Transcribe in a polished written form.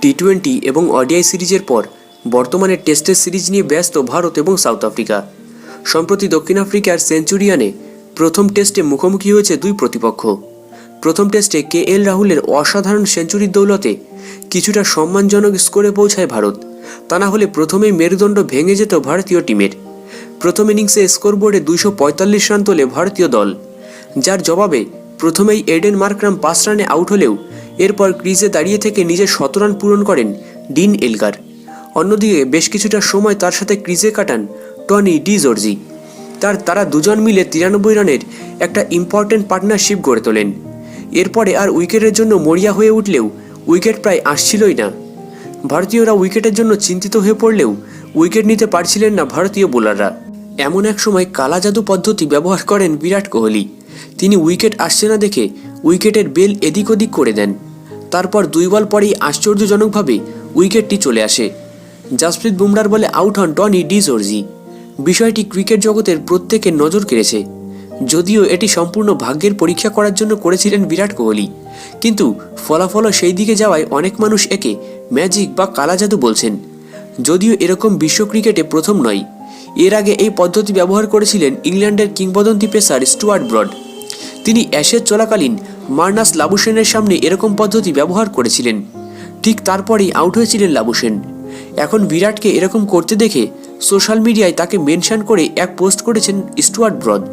টি-20 এবং ওডিআই সিরিজের পর বর্তমানে টেস্টের সিরিজ নিয়ে ব্যস্ত ভারত এবং সাউথ আফ্রিকা। সম্প্রতি দক্ষিণ আফ্রিকার সেঞ্চুরিয়ানে প্রথম টেস্টে মুখোমুখি হয়েছে দুই প্রতিপক্ষ। প্রথম টেস্টে কে.এল. রাহুলের অসাধারণ সেঞ্চুরির দৌলতে কিছুটা সম্মানজনক স্কোরে পৌঁছায় ভারত, তা না হলে প্রথমেই মেরুদণ্ড ভেঙে যেত ভারতীয় টিমের। প্রথম ইনিংসে স্কোরবোর্ডে 245 রান তোলে ভারতীয় দল, যার জবাবে প্রথমেই এডেন মার্করাম 5 রানে আউট হলেও এরপর ক্রিজে দাঁড়িয়ে থেকে নিজের 100 রান পূরণ করেন ডিন এলগার। অন্যদিকে বেশ কিছুটা সময় তার সাথে ক্রিজে কাটান টনি ডি জর্জি। তারা দুজন মিলে 93 রানের একটা ইম্পর্টেন্ট পার্টনারশিপ গড়ে তোলেন। এরপরে আর উইকেটের জন্য মরিয়া হয়ে উঠলেও উইকেট প্রায় আসছিলই না। ভারতীয়রা উইকেটের জন্য চিন্তিত হয়ে পড়লেও উইকেট নিতে পারছিলেন না ভারতীয় বোলাররা। এমন এক সময় কালা জাদু পদ্ধতি ব্যবহার করেন বিরাট কোহলি। তিনি উইকেট আসছে না দেখে উইকেটের বেল এদিক ওদিক করে দেন। তারপর 2 বল পরেই আশ্চর্যজনকভাবে উইকেটটি চলে আসে। জাসপ্রীত বুমরার বলে আউট হন টনি ডি জর্জি। বিষয়টি ক্রিকেট জগতের প্রত্যেকের নজর কেড়েছে। যদিও এটি সম্পূর্ণ ভাগ্যের পরীক্ষা করার জন্য করেছিলেন বিরাট কোহলি, কিন্তু ফলাফলও সেই দিকে যাওয়ায় অনেক মানুষ একে ম্যাজিক বা কালা জাদু বলছেন। যদিও এরকম বিশ্ব ক্রিকেটে প্রথম নয়। এর আগে এই পদ্ধতি ব্যবহার করেছিলেন ইংল্যান্ডের কিংবদন্তি পেসার স্টুয়ার্ট ব্রড। তিনি অ্যাশেজ চলাকালীন মার্নাস লাবুশেনের সামনে এরকম পদ্ধতি ব্যবহার করেছিলেন। ঠিক তারপরেই আউট হয়েছিলেন লাবুশেন। এখন বিরাটকে এরকম করতে দেখে সোশ্যাল মিডিয়ায় তাকে মেনশন করে এক পোস্ট করেছেন স্টুয়ার্ট ব্রড।